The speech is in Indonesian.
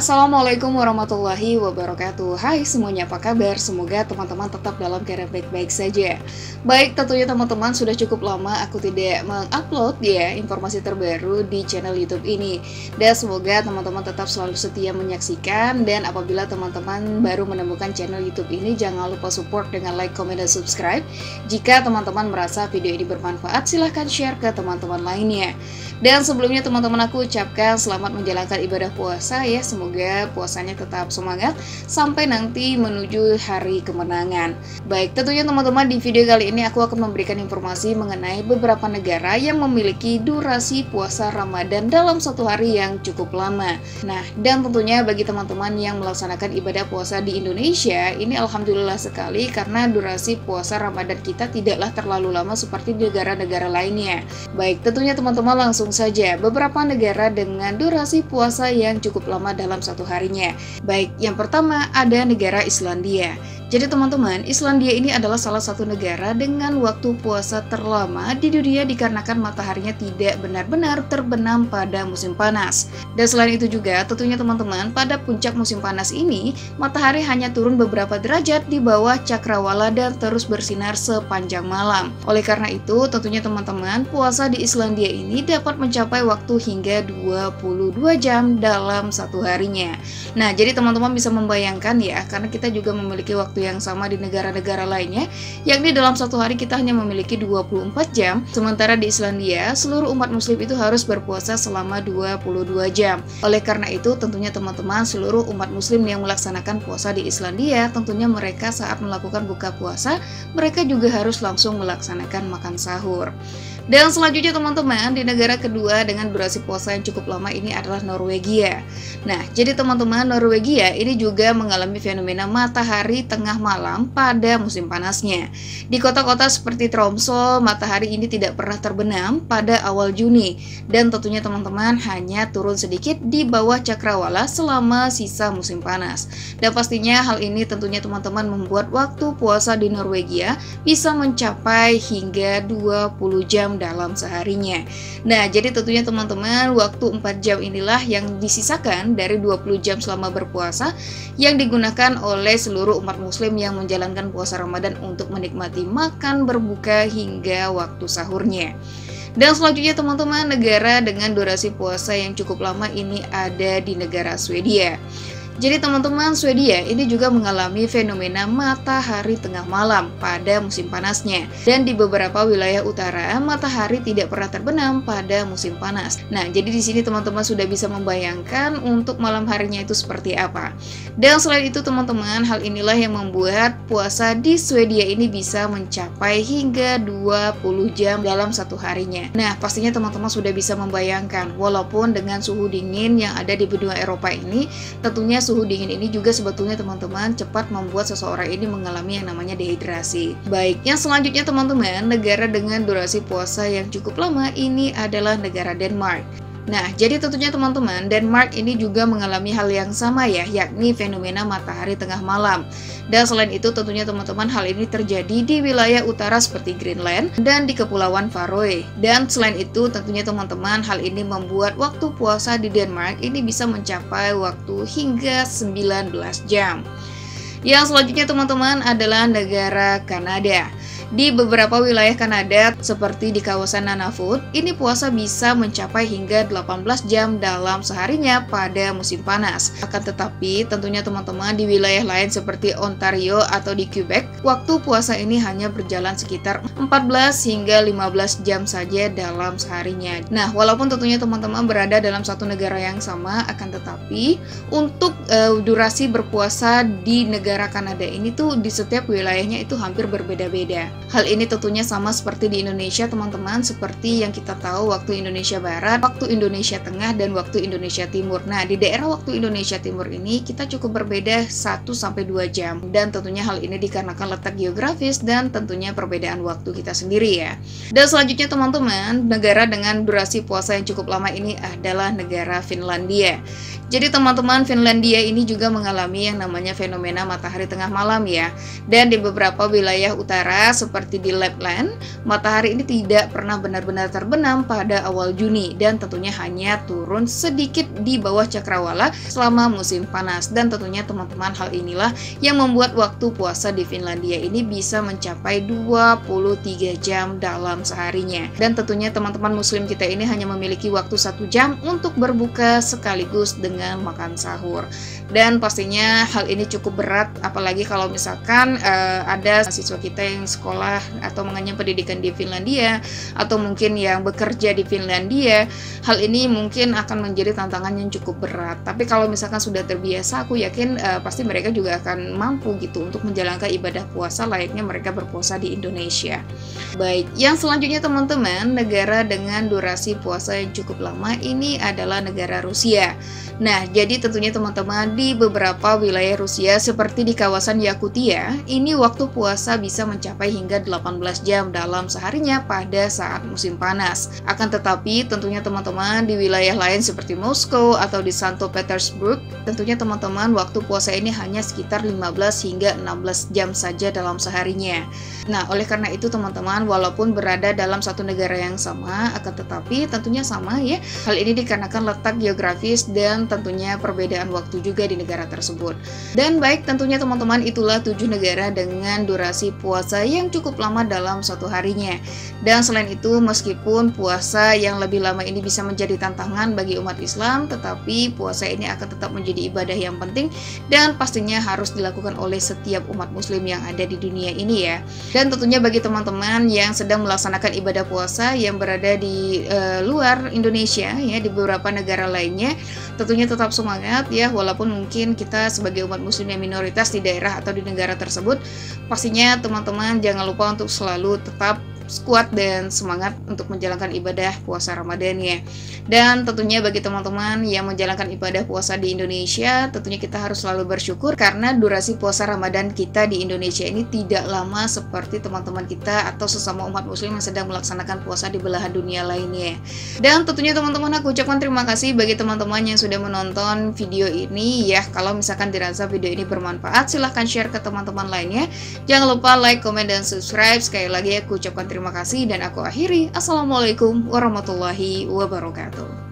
Assalamualaikum warahmatullahi wabarakatuh. Hai semuanya, apa kabar? Semoga teman-teman tetap dalam keadaan baik-baik saja. Baik, tentunya teman-teman sudah cukup lama aku tidak mengupload ya informasi terbaru di channel YouTube ini. Dan semoga teman-teman tetap selalu setia menyaksikan. Dan apabila teman-teman baru menemukan channel YouTube ini, jangan lupa support dengan like, comment, dan subscribe. Jika teman-teman merasa video ini bermanfaat, silahkan share ke teman-teman lainnya. Dan sebelumnya teman-teman, aku ucapkan selamat menjalankan ibadah puasa ya. Semoga puasanya tetap semangat sampai nanti menuju hari kemenangan. Baik, tentunya teman-teman, di video kali ini aku akan memberikan informasi mengenai beberapa negara yang memiliki durasi puasa Ramadan dalam satu hari yang cukup lama. Nah, dan tentunya bagi teman-teman yang melaksanakan ibadah puasa di Indonesia, ini alhamdulillah sekali karena durasi puasa Ramadan kita tidaklah terlalu lama seperti di negara-negara lainnya. Baik, tentunya teman-teman langsung saja beberapa negara dengan durasi puasa yang cukup lama dalam satu harinya. Baik, yang pertama ada negara Islandia. Jadi teman-teman, Islandia ini adalah salah satu negara dengan waktu puasa terlama di dunia dikarenakan mataharinya tidak benar-benar terbenam pada musim panas. Dan selain itu juga, tentunya teman-teman, pada puncak musim panas ini, matahari hanya turun beberapa derajat di bawah cakrawala dan terus bersinar sepanjang malam. Oleh karena itu, tentunya teman-teman, puasa di Islandia ini dapat mencapai waktu hingga 22 jam dalam satu harinya. Nah, jadi teman-teman bisa membayangkan ya, karena kita juga memiliki waktu yang sama di negara-negara lainnya, yakni dalam satu hari kita hanya memiliki 24 jam, sementara di Islandia seluruh umat muslim itu harus berpuasa selama 22 jam. Oleh karena itu, tentunya teman-teman, seluruh umat muslim yang melaksanakan puasa di Islandia, tentunya mereka saat melakukan buka puasa, mereka juga harus langsung melaksanakan makan sahur. Dan selanjutnya teman-teman, di negara kedua dengan durasi puasa yang cukup lama ini adalah Norwegia. Nah, jadi teman-teman, Norwegia ini juga mengalami fenomena matahari tengah malam pada musim panasnya. Di kota-kota seperti Tromsø, matahari ini tidak pernah terbenam pada awal Juni. Dan tentunya teman-teman hanya turun sedikit di bawah cakrawala selama sisa musim panas. Dan pastinya hal ini tentunya teman-teman membuat waktu puasa di Norwegia bisa mencapai hingga 20 jam dalam seharinya. Nah, jadi tentunya teman-teman, waktu 4 jam inilah yang disisakan dari 20 jam selama berpuasa yang digunakan oleh seluruh umat muslim yang menjalankan puasa Ramadan untuk menikmati makan berbuka hingga waktu sahurnya. Dan selanjutnya teman-teman, negara dengan durasi puasa yang cukup lama ini ada di negara Swedia. Jadi teman-teman, Swedia ini juga mengalami fenomena matahari tengah malam pada musim panasnya. Dan di beberapa wilayah utara, matahari tidak pernah terbenam pada musim panas. Nah, jadi di sini teman-teman sudah bisa membayangkan untuk malam harinya itu seperti apa. Dan selain itu teman-teman, hal inilah yang membuat puasa di Swedia ini bisa mencapai hingga 20 jam dalam satu harinya. Nah, pastinya teman-teman sudah bisa membayangkan, walaupun dengan suhu dingin yang ada di benua Eropa ini, tentunya suhu dingin ini juga sebetulnya teman-teman cepat membuat seseorang ini mengalami yang namanya dehidrasi. Baik, yang selanjutnya teman-teman, negara dengan durasi puasa yang cukup lama ini adalah negara Denmark. Nah, jadi tentunya teman-teman, Denmark ini juga mengalami hal yang sama ya, yakni fenomena matahari tengah malam. Dan selain itu tentunya teman-teman, hal ini terjadi di wilayah utara seperti Greenland dan di Kepulauan Faroe. Dan selain itu tentunya teman-teman, hal ini membuat waktu puasa di Denmark ini bisa mencapai waktu hingga 19 jam. Yang selanjutnya teman-teman adalah negara Kanada. Di beberapa wilayah Kanada seperti di kawasan Nunavut, ini puasa bisa mencapai hingga 18 jam dalam seharinya pada musim panas. Akan tetapi tentunya teman-teman, di wilayah lain seperti Ontario atau di Quebec, waktu puasa ini hanya berjalan sekitar 14 hingga 15 jam saja dalam seharinya. Nah, walaupun tentunya teman-teman berada dalam satu negara yang sama, akan tetapi untuk durasi berpuasa di negara Kanada ini tuh di setiap wilayahnya itu hampir berbeda-beda. Hal ini tentunya sama seperti di Indonesia teman-teman, seperti yang kita tahu waktu Indonesia Barat, waktu Indonesia Tengah, dan waktu Indonesia Timur. Nah, di daerah waktu Indonesia Timur ini kita cukup berbeda 1-2 jam. Dan tentunya hal ini dikarenakan letak geografis dan tentunya perbedaan waktu kita sendiri ya. Dan selanjutnya teman-teman, negara dengan durasi puasa yang cukup lama ini adalah negara Finlandia. Jadi teman-teman, Finlandia ini juga mengalami yang namanya fenomena matahari tengah malam ya. Dan di beberapa wilayah utara seperti di Lapland, matahari ini tidak pernah benar-benar terbenam pada awal Juni dan tentunya hanya turun sedikit di bawah cakrawala selama musim panas. Dan tentunya teman-teman, hal inilah yang membuat waktu puasa di Finlandia ini bisa mencapai 23 jam dalam seharinya. Dan tentunya teman-teman muslim kita ini hanya memiliki waktu 1 jam untuk berbuka sekaligus dengan makan sahur. Dan pastinya hal ini cukup berat, apalagi kalau misalkan ada siswa kita yang sekolah atau mengenyam pendidikan di Finlandia, atau mungkin yang bekerja di Finlandia. Hal ini mungkin akan menjadi tantangan yang cukup berat. Tapi kalau misalkan sudah terbiasa, aku yakin pasti mereka juga akan mampu gitu untuk menjalankan ibadah puasa layaknya mereka berpuasa di Indonesia. Baik, yang selanjutnya teman-teman, negara dengan durasi puasa yang cukup lama ini adalah negara Rusia. Nah, jadi tentunya teman-teman, di beberapa wilayah Rusia seperti di kawasan Yakutia, ini waktu puasa bisa mencapai hingga 18 jam dalam seharinya pada saat musim panas. Akan tetapi tentunya teman-teman, di wilayah lain seperti Moskow atau di Santo Petersburg, tentunya teman-teman waktu puasa ini hanya sekitar 15 hingga 16 jam saja dalam seharinya. Nah, oleh karena itu teman-teman, walaupun berada dalam satu negara yang sama, akan tetapi tentunya sama ya. Hal ini dikarenakan letak geografis dan tentunya perbedaan waktu juga di negara tersebut. Dan baik, tentunya teman-teman, itulah 7 negara dengan durasi puasa yang cukup lama dalam satu harinya. Dan selain itu, meskipun puasa yang lebih lama ini bisa menjadi tantangan bagi umat Islam, tetapi puasa ini akan tetap menjadi ibadah yang penting dan pastinya harus dilakukan oleh setiap umat muslim yang ada di dunia ini ya. Dan tentunya bagi teman-teman yang sedang melaksanakan ibadah puasa yang berada di luar Indonesia ya, di beberapa negara lainnya, tentunya tetap semangat ya, walaupun mungkin kita sebagai umat muslim yang minoritas di daerah atau di negara tersebut, pastinya teman-teman jangan lupa untuk selalu tetap kuat dan semangat untuk menjalankan ibadah puasa Ramadan ya. Dan tentunya bagi teman-teman yang menjalankan ibadah puasa di Indonesia, tentunya kita harus selalu bersyukur karena durasi puasa Ramadan kita di Indonesia ini tidak lama seperti teman-teman kita atau sesama umat muslim yang sedang melaksanakan puasa di belahan dunia lainnya. Dan tentunya teman-teman, aku ucapkan terima kasih bagi teman-teman yang sudah menonton video ini ya. Kalau misalkan dirasa video ini bermanfaat, silahkan share ke teman-teman lainnya. Jangan lupa like, komen, dan subscribe. Sekali lagi aku ucapkan terima kasih dan aku akhiri. Assalamualaikum warahmatullahi wabarakatuh.